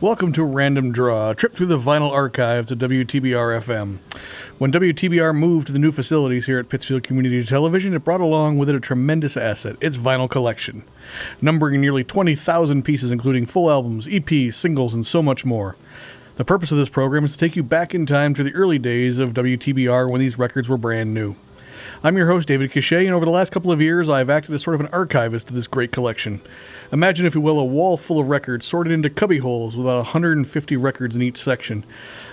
Welcome to Random Draw, a trip through the vinyl archives of WTBR-FM. When WTBR moved to the new facilities here at Pittsfield Community Television, it brought along with it a tremendous asset, its vinyl collection, numbering nearly 20,000 pieces, including full albums, EPs, singles, and so much more. The purpose of this program is to take you back in time to the early days of WTBR when these records were brand new. I'm your host, David Cachet, and over the last couple of years, I've acted as sort of an archivist to this great collection. Imagine, if you will, a wall full of records sorted into cubby holes with about 150 records in each section.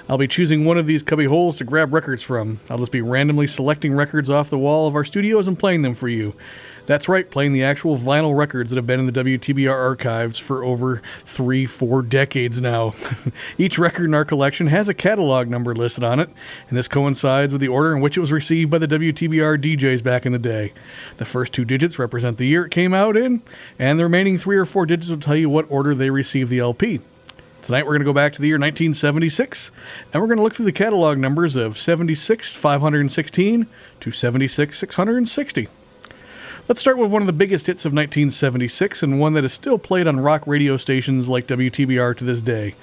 I'll be choosing one of these cubby holes to grab records from. I'll just be randomly selecting records off the wall of our studios and playing them for you. That's right, playing the actual vinyl records that have been in the WTBR archives for over 3-4 decades now. Each record in our collection has a catalog number listed on it, and this coincides with the order in which it was received by the WTBR DJs back in the day. The first 2 digits represent the year it came out in, and the remaining 3 or 4 digits will tell you what order they received the LP. Tonight we're going to go back to the year 1976, and we're going to look through the catalog numbers of 76,516 to 76,660. Let's start with one of the biggest hits of 1976, and one that is still played on rock radio stations like WTBR to this day.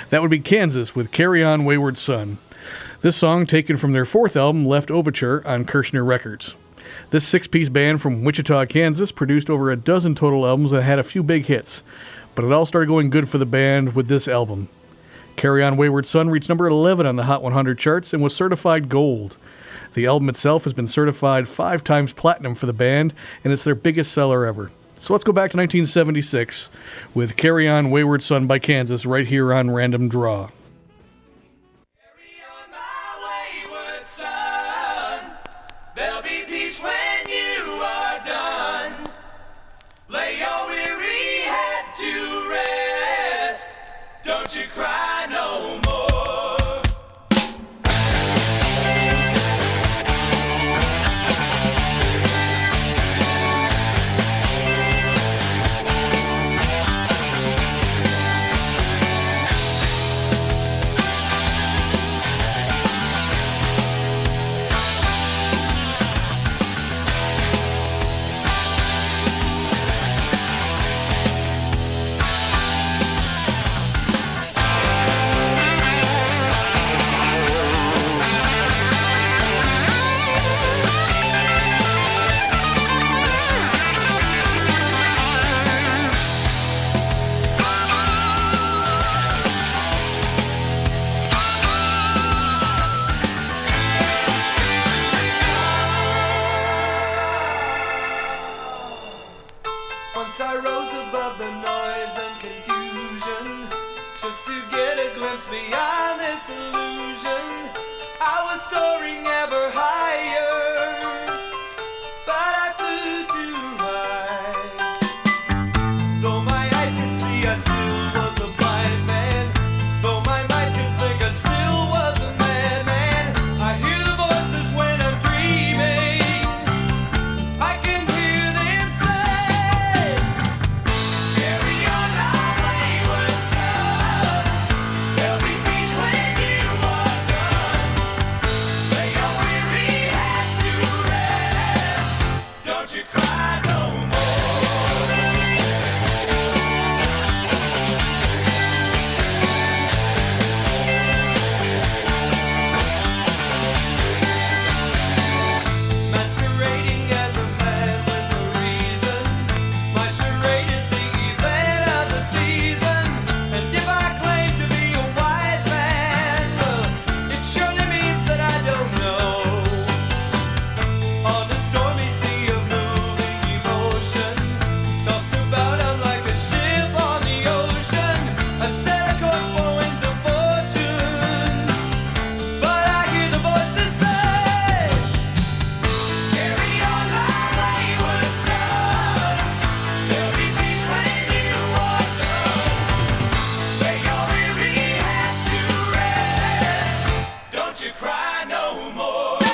That would be Kansas with Carry On Wayward Son. This song taken from their 4th album, Left Overture, on Kirshner Records. This 6-piece band from Wichita, Kansas produced over a dozen total albums and had a few big hits, but it all started going good for the band with this album. Carry On Wayward Son reached number 11 on the Hot 100 charts and was certified gold. The album itself has been certified 5 times platinum for the band, and it's their biggest seller ever. So let's go back to 1976 with Carry On Wayward Son by Kansas right here on Random Draw. Carry on my wayward son, there'll be peace when you are done. Lay your weary head to rest, don't you cry no more. Once I rose above the noise and confusion, just to get a glimpse beyond this illusion. I was soaring ever higher, but I flew too high. Though my eyes could see, I still was a blind man. Though my mind could think, I still was a madman. I hear the voices when I'm dreaming. I can hear them say, carry on my wayward son. There'll be peace when you are done. Lay your weary head to rest, don't you cry no more. Masquerading as a man with a reason, my charade is the event of the season. And if I claim to be a wise man, it surely means that I don't know. On a stormy sea of moving emotion, tossed about I'm like a ship on the ocean. I set a course for winds of fortune, but I hear the voices say, carry on my wayward son. There'll be peace when you are done. Lay your weary head to rest, don't you cry no more. No!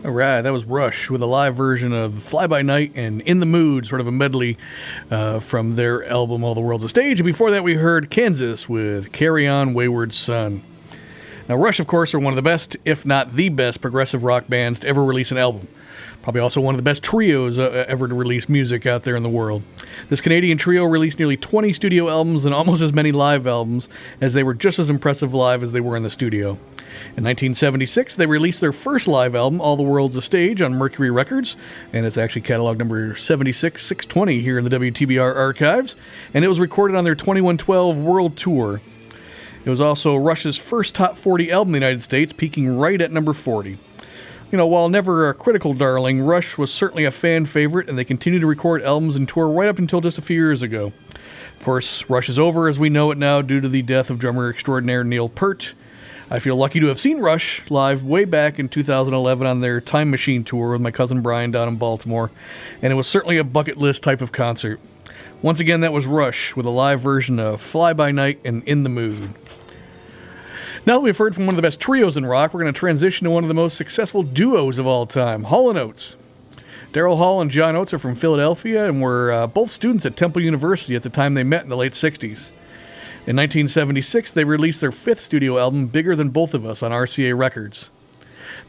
All right, that was Rush with a live version of Fly By Night and In the Mood, sort of a medley from their album All the World's a Stage. And before that, we heard Kansas with Carry On Wayward Son. Now, Rush, of course, are one of the best, if not the best, progressive rock bands to ever release an album. Probably also one of the best trios ever to release music out there in the world. This Canadian trio released nearly 20 studio albums and almost as many live albums, as they were just as impressive live as they were in the studio. In 1976, they released their first live album, All the World's a Stage, on Mercury Records, and it's actually catalog number 76620 here in the WTBR archives, and it was recorded on their 2112 World Tour. It was also Rush's first top 40 album in the United States, peaking right at number 40. You know, while never a critical darling, Rush was certainly a fan favorite, and they continued to record albums and tour right up until just a few years ago. Of course, Rush is over as we know it now due to the death of drummer extraordinaire Neil Peart. I feel lucky to have seen Rush live way back in 2011 on their Time Machine tour with my cousin Brian down in Baltimore, and it was certainly a bucket list type of concert. Once again, that was Rush with a live version of Fly By Night and In the Mood. Now that we've heard from one of the best trios in rock, we're going to transition to one of the most successful duos of all time, Hall & Oates. Daryl Hall and John Oates are from Philadelphia and were both students at Temple University at the time they met in the late 60s. In 1976, they released their fifth studio album, Bigger Than Both of Us, on RCA Records.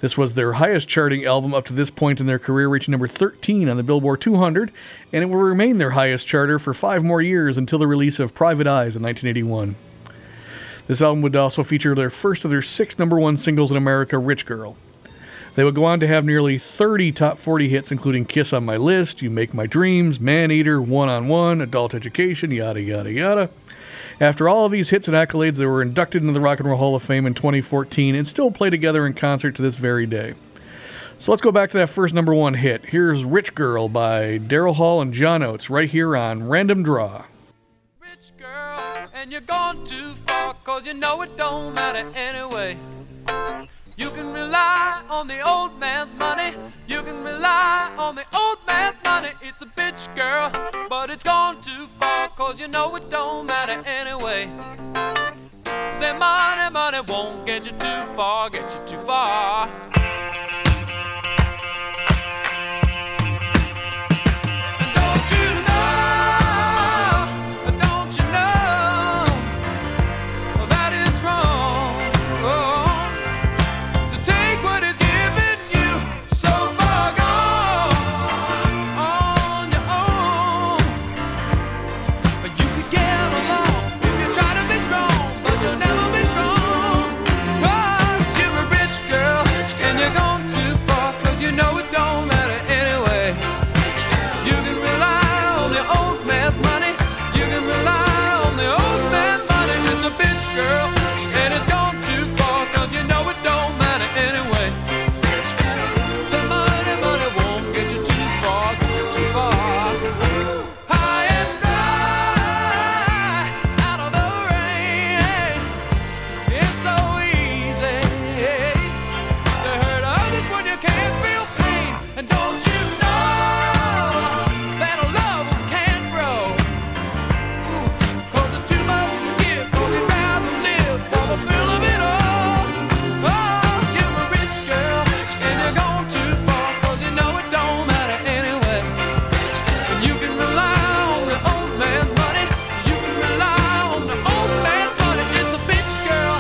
This was their highest charting album up to this point in their career, reaching number 13 on the Billboard 200, and it will remain their highest charter for 5 more years until the release of Private Eyes in 1981. This album would also feature their first of their 6 number 1 singles in America, Rich Girl. They would go on to have nearly 30 top 40 hits, including Kiss on My List, You Make My Dreams, Man Eater, One on One, Adult Education, yada yada yada. After all of these hits and accolades, they were inducted into the Rock and Roll Hall of Fame in 2014 and still play together in concert to this very day. So let's go back to that first number 1 hit. Here's Rich Girl by Daryl Hall and John Oates right here on Random Draw. Rich girl, and you're gone too far, 'cause you know it don't matter anyway. You can rely on the old man's money. You can rely on the old man's money. It's a bitch, girl, but it's gone too far, 'cause you know it don't matter anyway. Say money, money won't get you too far, get you too far. And don't you know that it's wrong, to take what is given you so far gone on your own. You could get along if you try to be strong, but you'll never be strong, 'cause you're a rich girl and you're gone too far, 'cause you know it don't matter anyway. You can rely on the old man's money. You can rely on the old man's money. It's a bitch, girl, and it's gone too far, 'cause you know it don't matter anyway. So money, money won't get you too far, get you too far. High and dry, out of the rain. It's so easy to hurt others when you can't feel pain. And don't you know that a love can't grow? 'Cause it's too much to give, 'cause you'd rather live for the thrill of it all. Oh, you're a rich girl, and you're gone too far, 'cause you know it don't matter anyway. And you can rely on the old man's money. You can rely on the old man's money. It's a bitch, girl,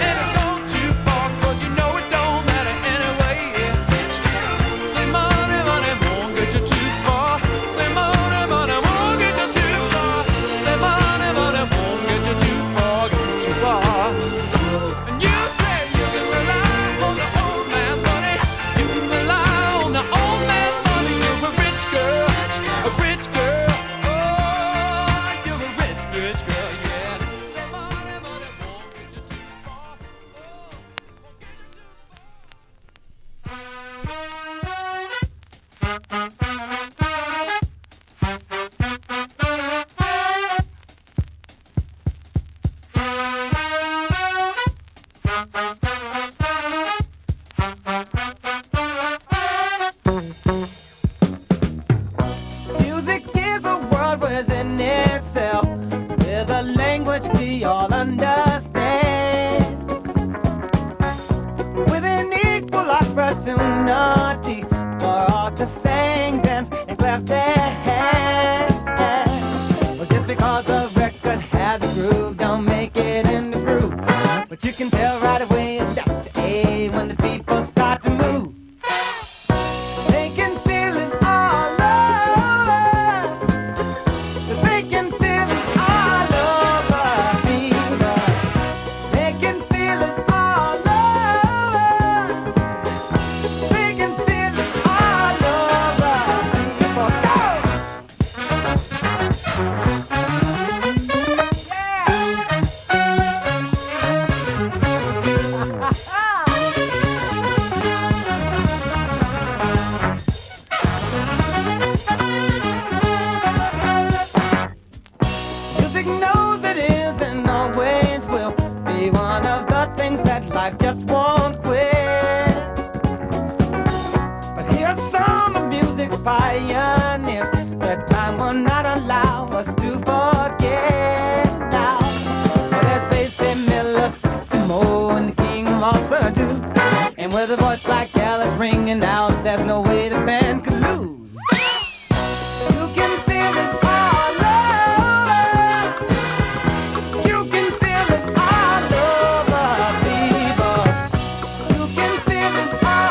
and it's gone too far, 'cause you know it don't matter anyway. Yeah. Say money, money won't get you too far. Say money, money won't get you too far. Say money, money won't get you too far, get you too far. And you say you can rely on the old man's money. You can rely on the old man's money. You're a rich girl, a rich girl. Oh, you're a rich, rich girl, yeah. Say money, money won't get you too far. Oh, won't get you too Music is a world within itself, with a language we all understand, with an equal opportunity for all to sing, dance, and clap their hands. Well, just because the record has a groove, don't make it in the groove. But you can tell right away left to A when the people start to move. They can feel it all over. They can feel it all over people. They can feel it all over. They can feel it all over people. Go! Music knows it is and always will be one of the things that life just won't quit. But here's some of music's pioneers that time will not allow us to forget now. Well, there's Basie Miller, Satchmo, and the King of also do. And with a voice like Alice ringing out, there's no way the band could lose. You can feel it all over. You can feel it all over, people. You can feel it all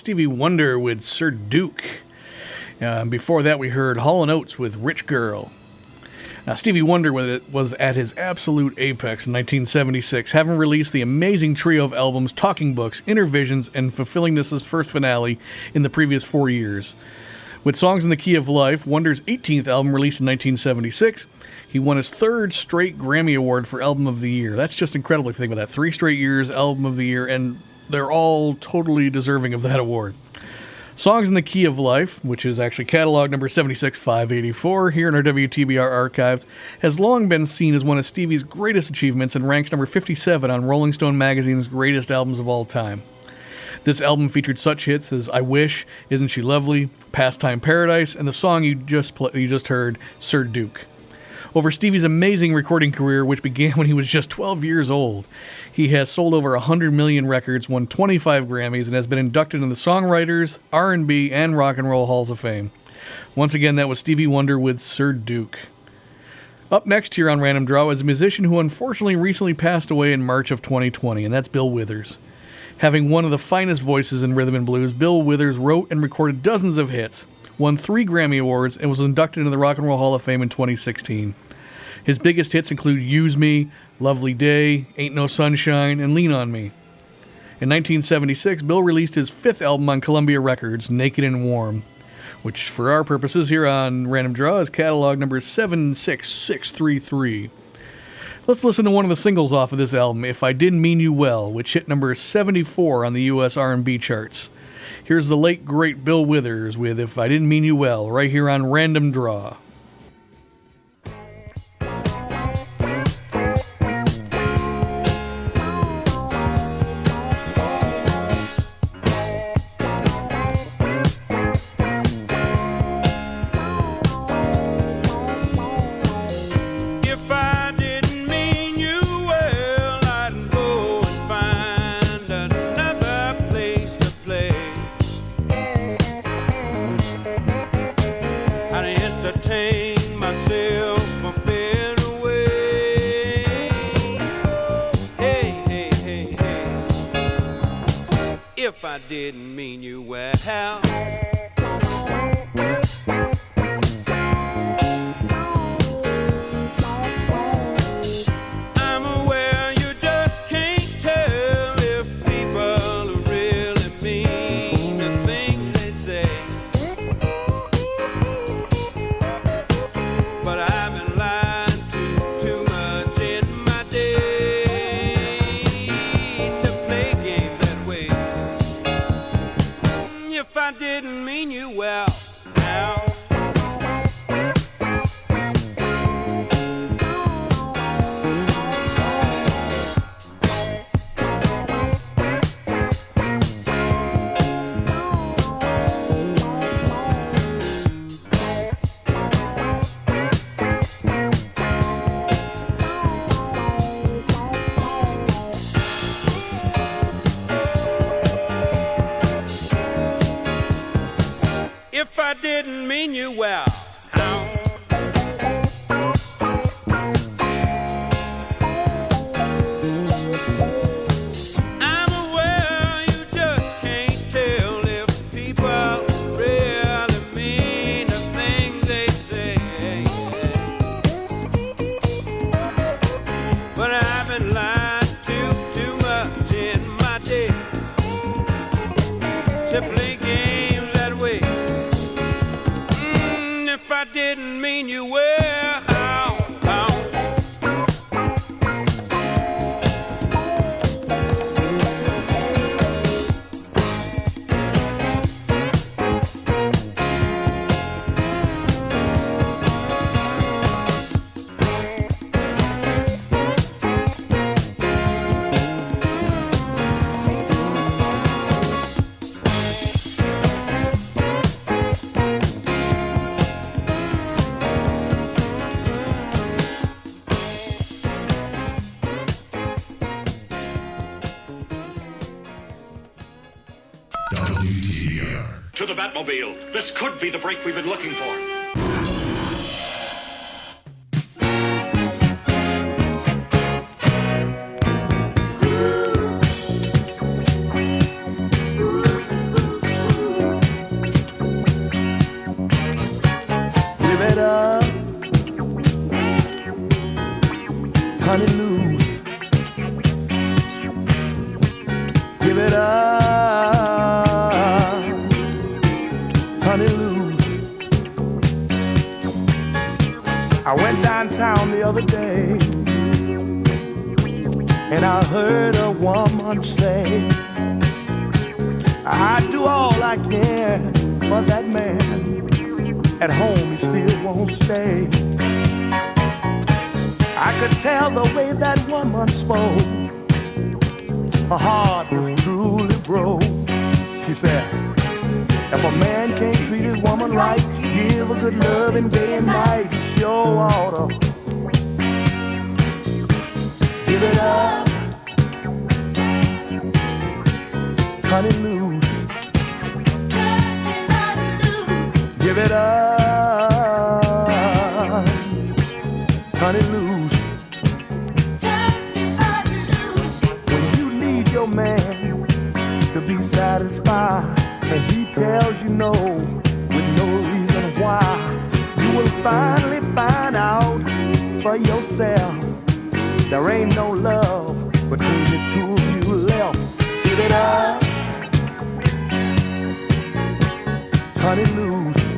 Stevie Wonder with Sir Duke. Before that, we heard Hall & Oates with Rich Girl. Now, Stevie Wonder was at his absolute apex in 1976, having released the amazing trio of albums Talking Books, Inner Visions, and fulfilling this' first finale in the previous 4 years. With Songs in the Key of Life, Wonder's 18th album released in 1976, he won his third straight Grammy Award for Album of the Year. That's just incredible if you think about that. 3 straight years, Album of the Year, and they're all totally deserving of that award. Songs in the Key of Life, which is actually catalog number 76584 here in our WTBR archives, has long been seen as one of Stevie's greatest achievements and ranks number 57 on Rolling Stone magazine's greatest albums of all time. This album featured such hits as I Wish, Isn't She Lovely, Pastime Paradise, and the song you just heard, Sir Duke. Over Stevie's amazing recording career, which began when he was just 12 years old, he has sold over 100 million records, won 25 Grammys, and has been inducted in the Songwriters, R&B, and Rock and Roll Halls of Fame. Once again, that was Stevie Wonder with Sir Duke. Up next here on Random Draw is a musician who unfortunately recently passed away in March of 2020, and that's Bill Withers. Having one of the finest voices in rhythm and blues, Bill Withers wrote and recorded dozens of hits, won 3 Grammy Awards, and was inducted into the Rock and Roll Hall of Fame in 2016. His biggest hits include Use Me, Lovely Day, Ain't No Sunshine, and Lean On Me. In 1976, Bill released his 5th album on Columbia Records, Naked and Warm, which for our purposes here on Random Draw is catalog number 76633. Let's listen to one of the singles off of this album, If I Didn't Mean You Well, which hit number 74 on the U.S. R&B charts. Here's the late, great Bill Withers with If I Didn't Mean You Well, right here on Random Draw. If I didn't mean you well, I'm aware you just can't tell if people really mean the things they say. But I've been lied to too much in my day to play games that way. If I didn't mean you well, now. If I didn't mean you well, I'm aware you just can't tell if people really mean the things they say. But I've been lied to too much in my day to play games that way. If I didn't mean you well, WTBR. To the Batmobile. This could be the break we've been looking for. I heard a woman say, I do all I can for that man. At home he still won't stay. I could tell the way that woman spoke. Her heart was truly broke. She said, if a man can't treat his woman right, give a good loving day and night, he sure oughta give it up, turn it loose, give it up, turn it loose. When you need your man to be satisfied, and he tells you no with no reason why, you will finally find out for yourself there ain't no love between the two of you left. Give it up, turn it loose,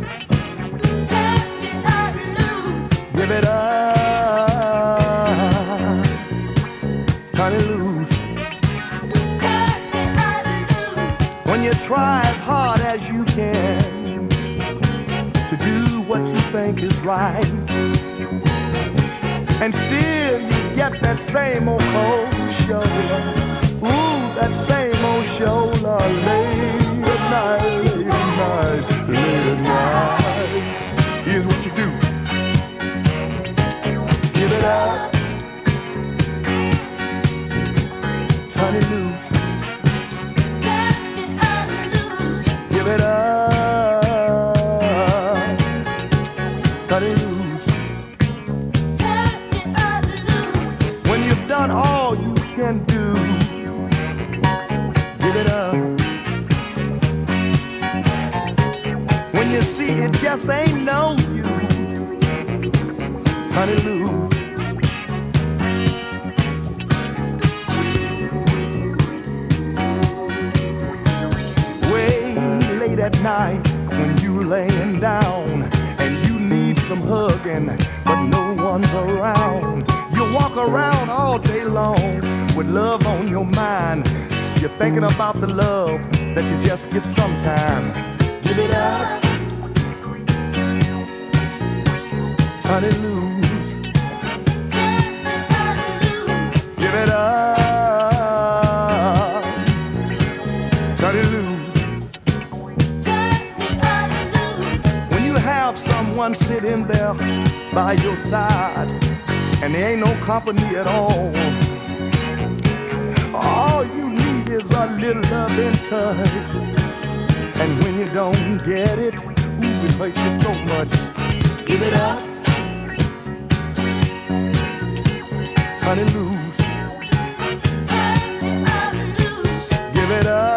give it up, turn it loose. When you try as hard as you can to do what you think is right, and still you get that same old cold shoulder. Ooh, that same old shoulder. Late at night, late at night, late at night. Here's what you do. Give it up, turn it loose. Give it up, turn it loose. When you've done all you can do, give it up. When you see it just ain't no use, turn it loose. At night when you laying down and you need some hugging but no one's around, you walk around all day long with love on your mind. You're thinking about the love that you just get sometime. Give it up, turn it loose, give it up, turn it loose. Someone sitting there by your side and there ain't no company at all. All you need is a little loving touch, and when you don't get it, ooh, it hurts you so much. Give it up, turn it loose, give it up.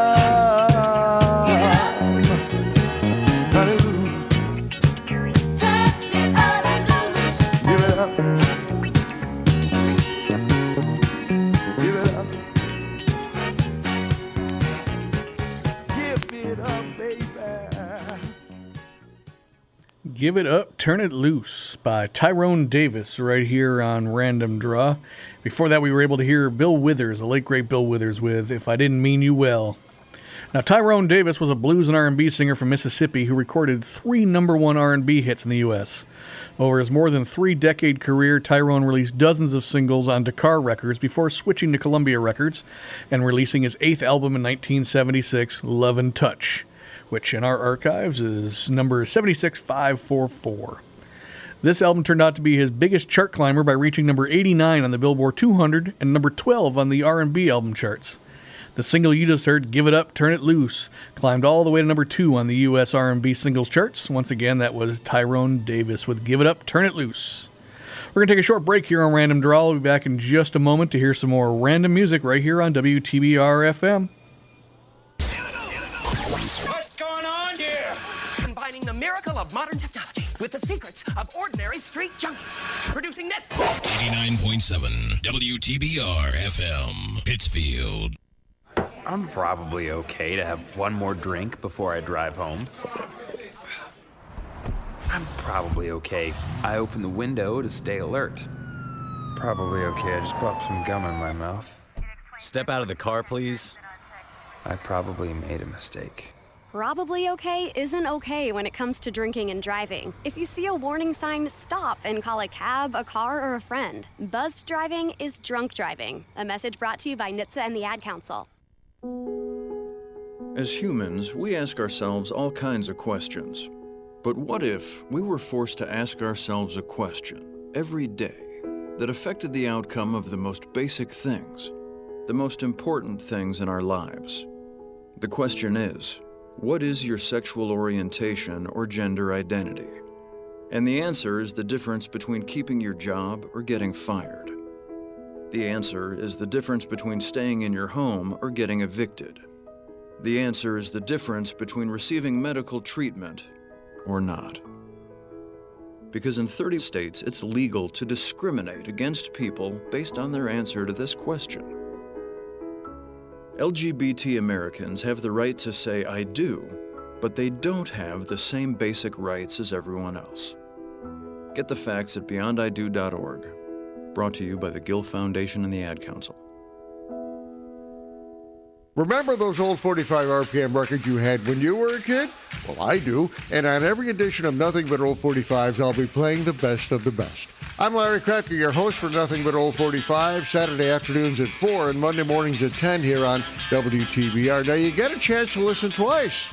Give It Up, Turn It Loose by Tyrone Davis right here on Random Draw. Before that, we were able to hear Bill Withers, the late great Bill Withers, with If I Didn't Mean You Well. Now, Tyrone Davis was a blues and R&B singer from Mississippi who recorded 3 #1 R&B hits in the U.S. Over his more than 3-decade career, Tyrone released dozens of singles on Dakar Records before switching to Columbia Records and releasing his 8th album in 1976, Love and Touch, which in our archives is number 76544. This album turned out to be his biggest chart climber by reaching number 89 on the Billboard 200 and number 12 on the R&B album charts. The single you just heard, Give It Up, Turn It Loose, climbed all the way to number 2 on the U.S. R&B singles charts. Once again, that was Tyrone Davis with Give It Up, Turn It Loose. We're going to take a short break here on Random Draw. We'll be back in just a moment to hear some more random music right here on WTBR-FM. What's going on here? Combining the miracle of modern technology with the secrets of ordinary street junkies. Producing this. 89.7 WTBR-FM, Pittsfield. I'm probably okay to have one more drink before I drive home. I'm probably okay. I open the window to stay alert. Probably okay. I just popped some gum in my mouth. Step out of the car, please. I probably made a mistake. Probably okay isn't okay when it comes to drinking and driving. If you see a warning sign, stop and call a cab, a car, or a friend. Buzzed driving is drunk driving. A message brought to you by NHTSA and the Ad Council. As humans, we ask ourselves all kinds of questions. But what if we were forced to ask ourselves a question every day that affected the outcome of the most basic things, the most important things in our lives? The question is, what is your sexual orientation or gender identity? And the answer is the difference between keeping your job or getting fired. The answer is the difference between staying in your home or getting evicted. The answer is the difference between receiving medical treatment or not. Because in 30 states, it's legal to discriminate against people based on their answer to this question. LGBT Americans have the right to say I do, but they don't have the same basic rights as everyone else. Get the facts at beyondido.org. Brought to you by the Gill Foundation and the Ad Council. Remember those old 45 RPM records you had when you were a kid? Well, I do. And on every edition of Nothing But Old 45s, I'll be playing the best of the best. I'm Larry Kratky, your host for Nothing But Old 45, Saturday afternoons at 4 and Monday mornings at 10 here on WTBR. Now, you get a chance to listen twice.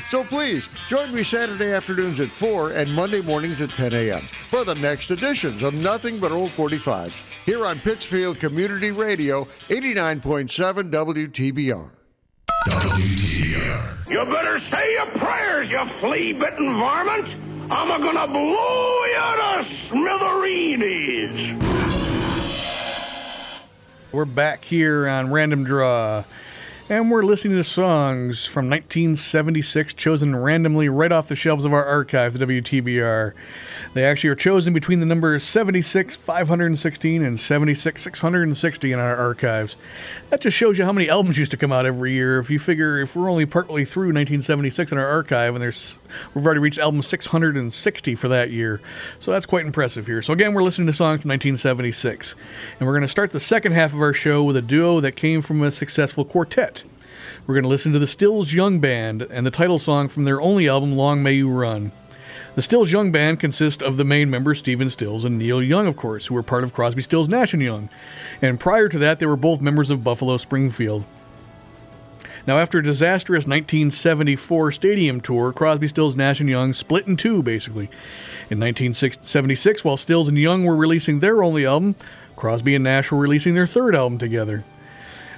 So please, join me Saturday afternoons at 4 and Monday mornings at 10 a.m. for the next editions of Nothing But Old 45s here on Pittsfield Community Radio, 89.7 WTBR. WTBR. You better say your prayers, you flea-bitten varmint. I'm gonna blow you to smithereens. We're back here on Random Draw, and we're listening to songs from 1976 chosen randomly right off the shelves of our archive, the WTBR. They actually are chosen between the numbers 76, 516 and 76, 660 in our archives. That just shows you how many albums used to come out every year. If you figure if we're only partway through 1976 in our archive, and we've already reached album 660 for that year. So that's quite impressive here. So again, we're listening to songs from 1976. And we're going to start the second half of our show with a duo that came from a successful quartet. We're going to listen to the Stills Young Band and the title song from their only album, Long May You Run. The Stills Young Band consists of the main members, Stephen Stills and Neil Young, of course, who were part of Crosby, Stills, Nash & Young. And prior to that, they were both members of Buffalo Springfield. Now, after a disastrous 1974 stadium tour, Crosby, Stills, Nash & Young split in two, basically. In 1976, while Stills and Young were releasing their only album, Crosby and Nash were releasing their third album together.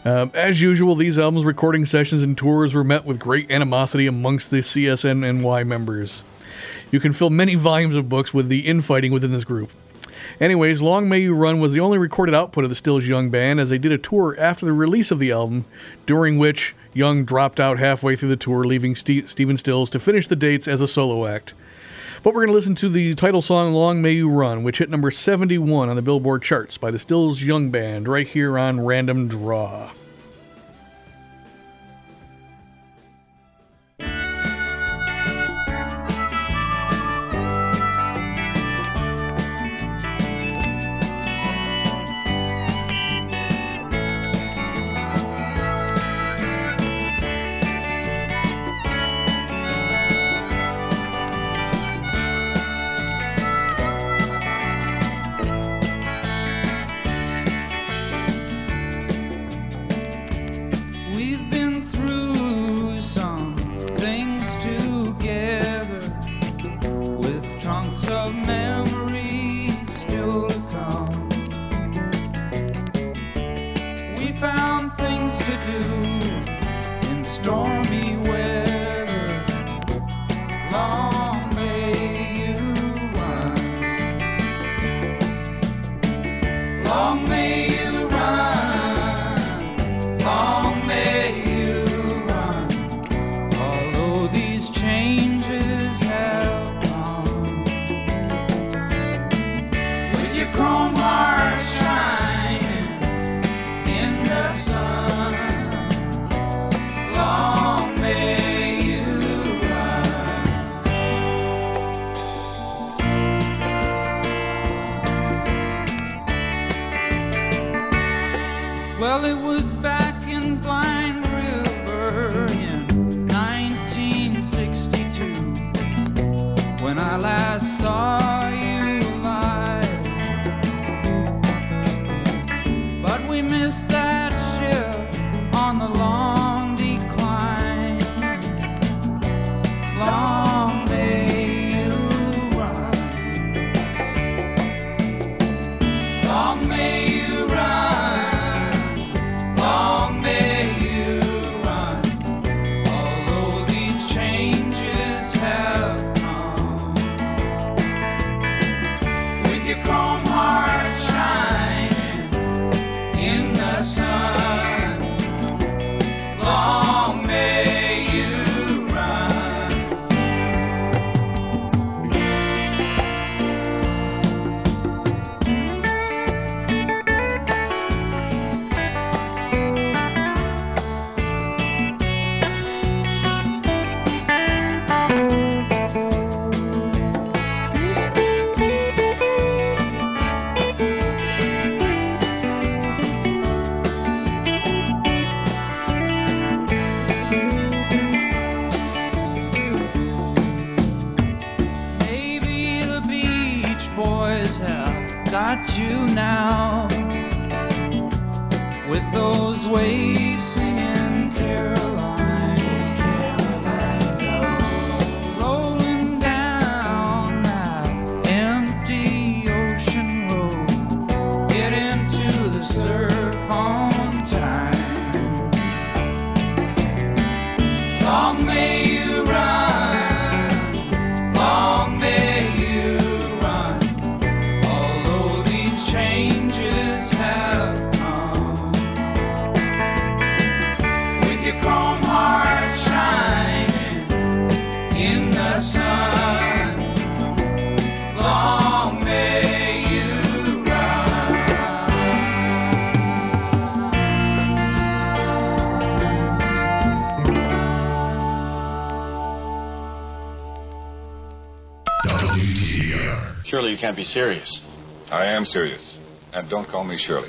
As usual, these albums, recording sessions, and tours were met with great animosity amongst the CSNNY members. You can fill many volumes of books with the infighting within this group. Anyways, Long May You Run was the only recorded output of the Stills Young Band, as they did a tour after the release of the album, during which Young dropped out halfway through the tour, leaving Stephen Stills to finish the dates as a solo act. But we're going to listen to the title song, Long May You Run, which hit number 71 on the Billboard charts by the Stills Young Band, right here on Random Draw. Long may back in Blind River in 1962 when I last saw you alive. But we missed that ship on the long decline. Long may you run. Long may you run. Long may you run. Although these changes have come, with your chrome heart shining in the sun. Long may you run. Maybe the Beach Boys have got you now, with those waves singing Caroline, Caroline, rolling down that empty ocean road, get into the surf on time. Long may you run, long may you run, although these changes have come, with your chrome heart shining in the sun. Long may you run. WTBR. Surely you can't be serious. I am serious. And don't call me Shirley.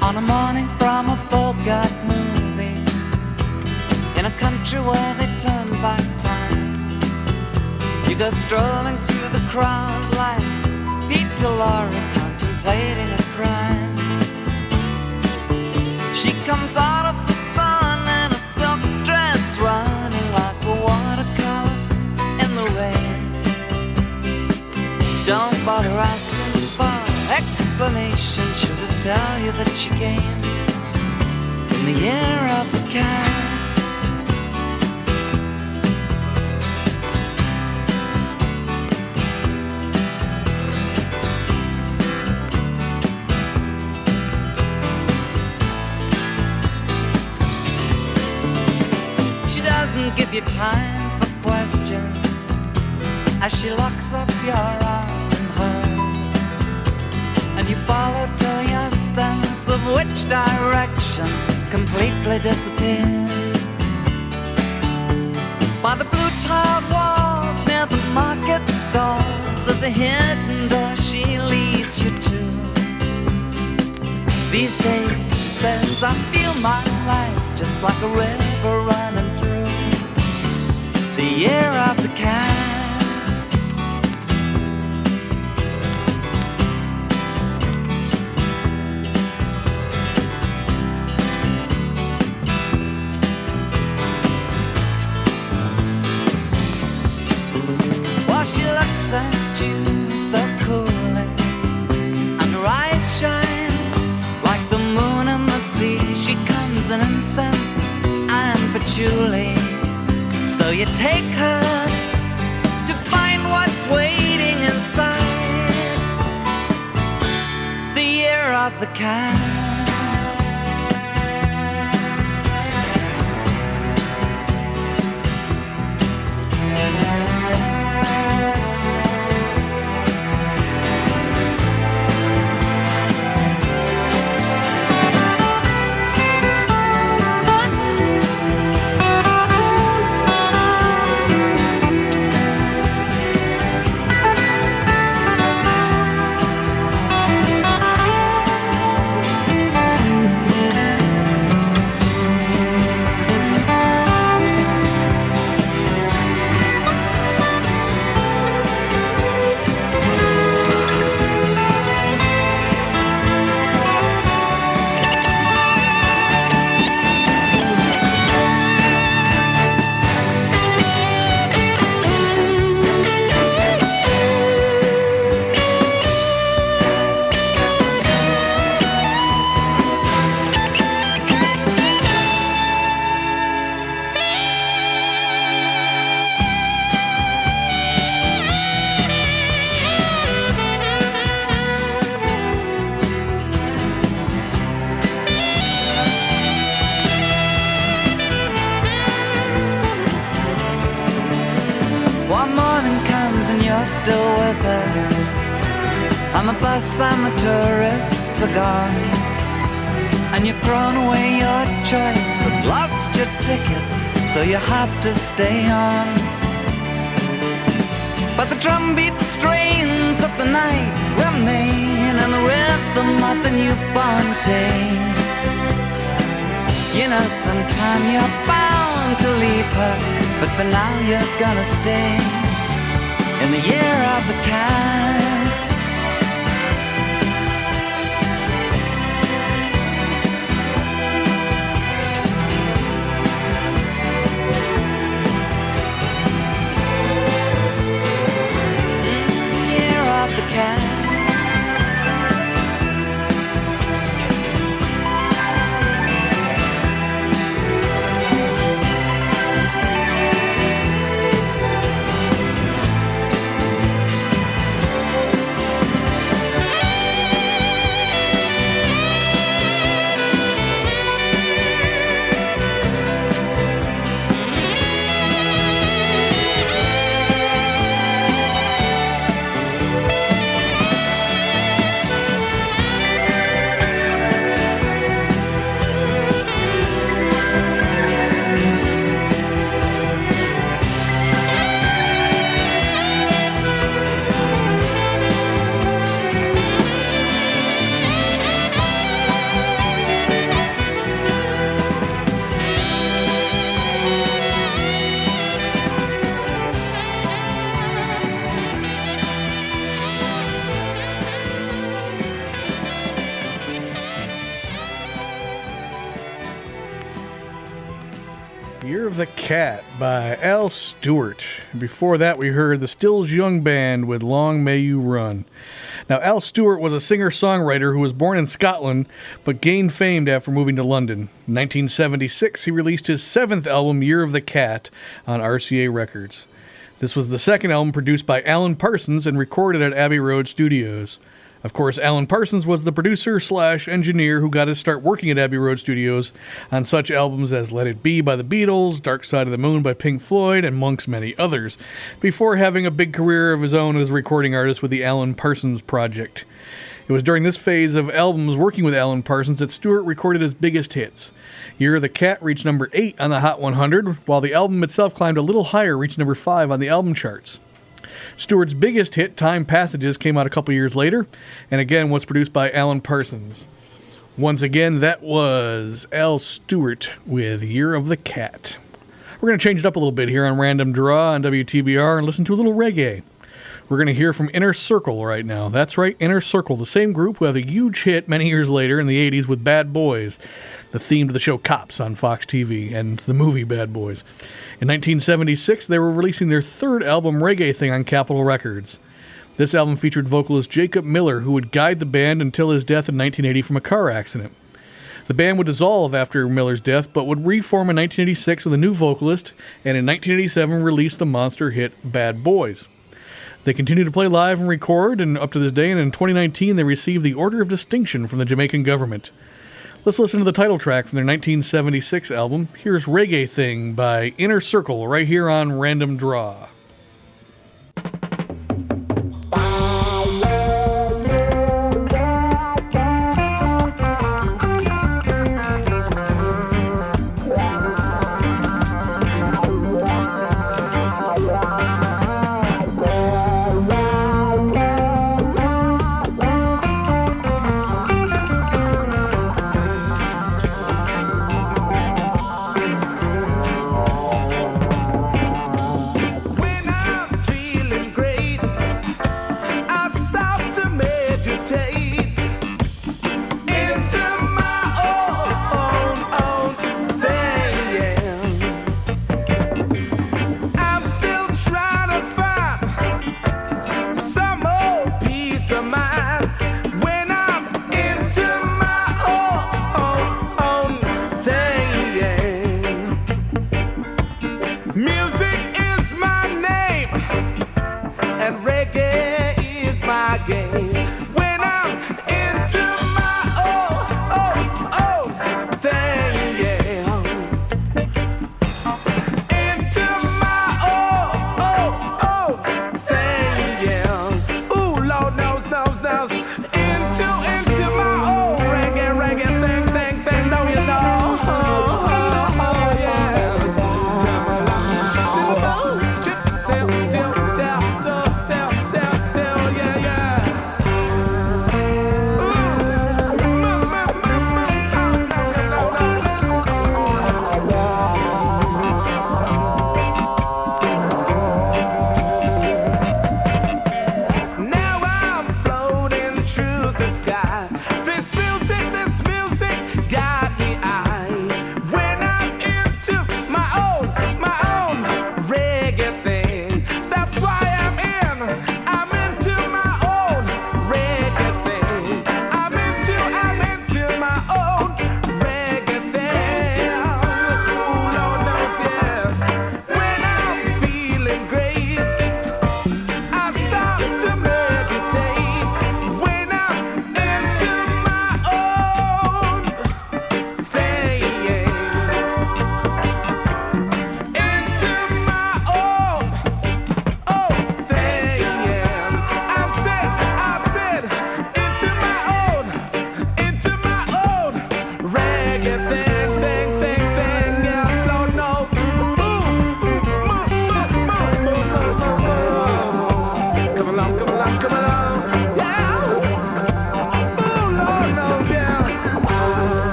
On a morning from a Bogart movie, in a country where they turn back time, you go strolling through the crowd like Peter Laura contemplating a crime. She comes out of the sun in a silk dress, running like a watercolor in the rain. Don't bother asking for explanation, she'll just tell you that she came in the year of the cat. She doesn't give you time for questions as she locks up your arm in hers, and you follow till your sense of which direction completely disappears. By the blue tiled walls near the market stalls, there's a hidden door she leads you to. These days, she says, I feel my life just like a river running through the year of the cat. at you so coolly, and her eyes shine like the moon and the sea. She comes in incense and patchouli, so you take her to find what's waiting inside the year of the cat. Still with her, and the bus and the tourists are gone, and you've thrown away your choice and lost your ticket, so you have to stay on. But the drumbeat strains of the night remain, and the rhythm of the newborn day. You know, sometime you're bound to leave her, but for now you're gonna stay in the year of the cat. Year of the cat. Year of the Cat by Al Stewart. Before that, we heard the Stills Young Band with Long May You Run. Now, Al Stewart was a singer-songwriter who was born in Scotland, but gained fame after moving to London. In 1976, he released his seventh album, Year of the Cat, on RCA Records. This was the second album produced by Alan Parsons and recorded at Abbey Road Studios. Of course, Alan Parsons was the producer/engineer who got his start working at Abbey Road Studios on such albums as Let It Be by the Beatles, Dark Side of the Moon by Pink Floyd, and amongst many others, before having a big career of his own as a recording artist with the Alan Parsons Project. It was during this phase of albums working with Alan Parsons that Stewart recorded his biggest hits. Year of the Cat reached number 8 on the Hot 100, while the album itself climbed a little higher, reaching number 5 on the album charts. Stewart's biggest hit, Time Passages, came out a couple years later, and again was produced by Alan Parsons. Once again, that was Al Stewart with Year of the Cat. We're going to change it up a little bit here on Random Draw on WTBR and listen to a little reggae. We're going to hear from Inner Circle right now. That's right, Inner Circle, the same group who had a huge hit many years later in the 80s with Bad Boys, the theme to the show Cops on Fox TV and the movie Bad Boys. In 1976, they were releasing their third album, Reggae Thing, on Capitol Records. This album featured vocalist Jacob Miller, who would guide the band until his death in 1980 from a car accident. The band would dissolve after Miller's death, but would reform in 1986 with a new vocalist, and in 1987 release the monster hit Bad Boys. They continue to play live and record, and up to this day, and in 2019 they received the Order of Distinction from the Jamaican government. Let's listen to the title track from their 1976 album. Here's Reggae Thing by Inner Circle, right here on Random Draw.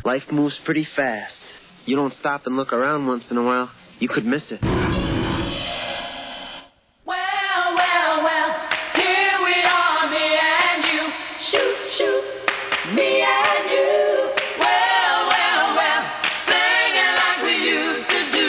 Life moves pretty fast. You don't stop and look around once in a while, you could miss it. Me and you, well, singing like we used to do.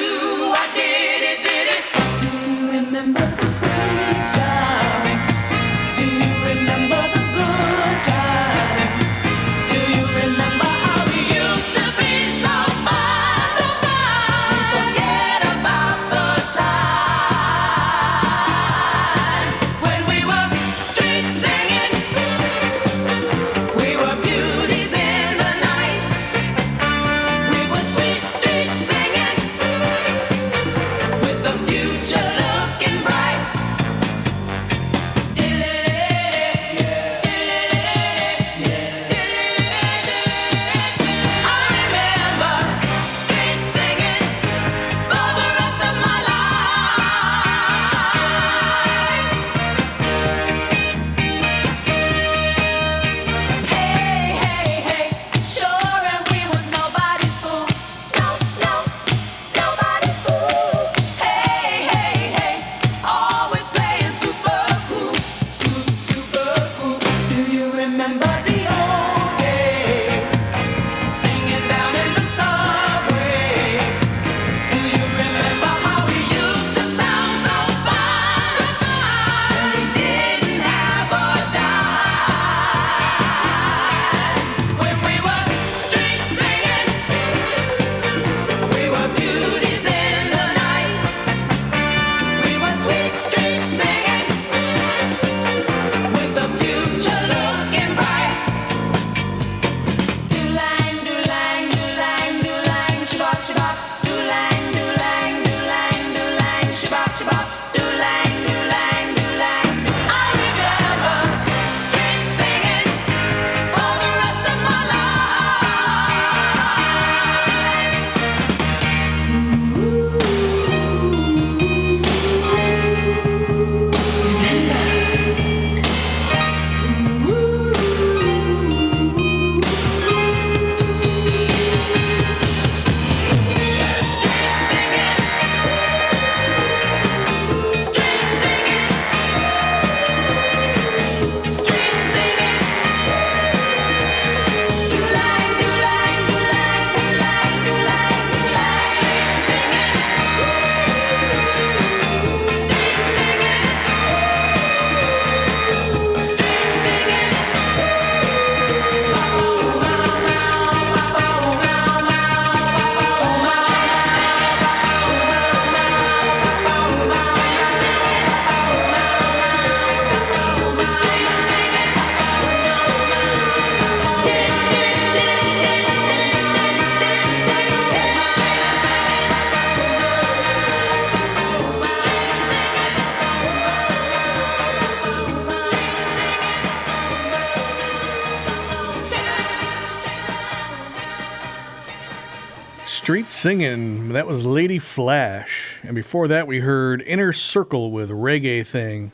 Street Singing. That was Lady Flash. And before that, we heard Inner Circle with Reggae Thing.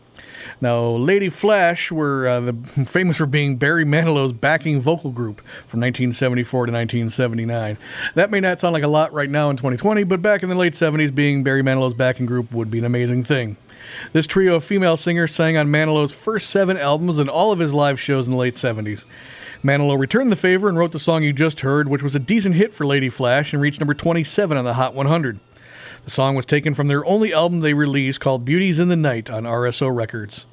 Now, Lady Flash were famous for being Barry Manilow's backing vocal group from 1974 to 1979. That may not sound like a lot right now in 2020, but back in the late 70s, being Barry Manilow's backing group would be an amazing thing. This trio of female singers sang on Manilow's first 7 albums and all of his live shows in the late 70s. Manilow returned the favor and wrote the song you just heard, which was a decent hit for Lady Flash and reached number 27 on the Hot 100. The song was taken from their only album they released called Beauties in the Night on RSO Records.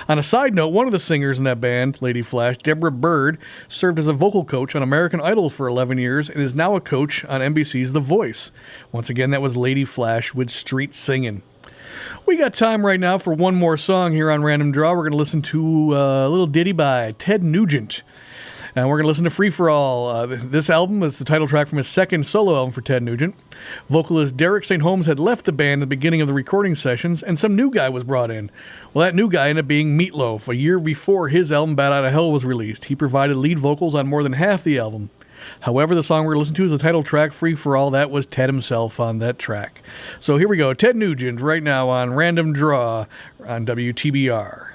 On a side note, one of the singers in that band, Lady Flash, Deborah Bird, served as a vocal coach on American Idol for 11 years and is now a coach on NBC's The Voice. Once again, that was Lady Flash with Street Singin'. We got time right now for one more song here on Random Draw. We're going to listen to a little ditty by Ted Nugent. And we're going to listen to Free For All. This album is the title track from his second solo album for Ted Nugent. Vocalist Derek St. Holmes had left the band at the beginning of the recording sessions, and some new guy was brought in. Well, that new guy ended up being Meatloaf. A year before his album Bat Out of Hell was released, he provided lead vocals on more than half the album. However, the song we're going to listen to is the title track, Free For All. That was Ted himself on that track. So here we go. Ted Nugent right now on Random Draw on WTBR.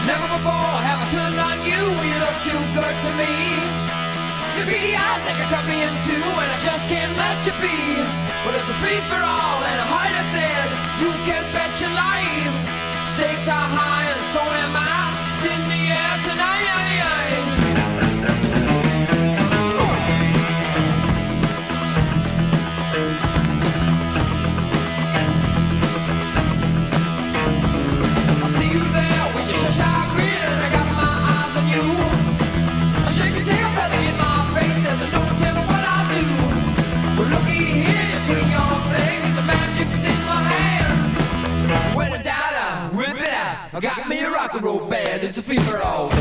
Never before have I turned on you. You look too good to me. Your beady eyes, they can cut me in two, and I just can't let you be. But it's a free for all, and a heart I said, you can bet your life. Stakes are high, and so am I. It's in the air tonight. I got me a rock and roll band, it's a free for all.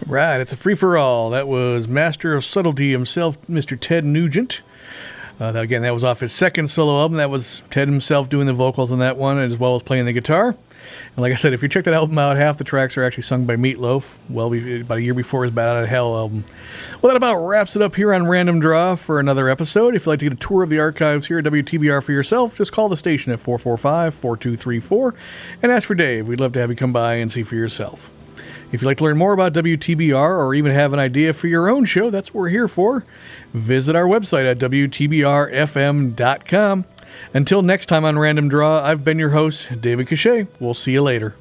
Right, it's a free-for-all. That was Master of Subtlety himself, Mr. Ted Nugent. Again, that was off his second solo album. That was Ted himself doing the vocals on that one, as well as playing the guitar. And like I said, if you check that album out, half the tracks are actually sung by Meatloaf, about a year before his Bad Out of Hell album. Well, that about wraps it up here on Random Draw for another episode. If you'd like to get a tour of the archives here at WTBR for yourself, just call the station at 445-4234 and ask for Dave. We'd love to have you come by and see for yourself. If you'd like to learn more about WTBR or even have an idea for your own show, that's what we're here for. Visit our website at WTBR-FM.com. Until next time on Random Draw, I've been your host, David Cachet. We'll see you later.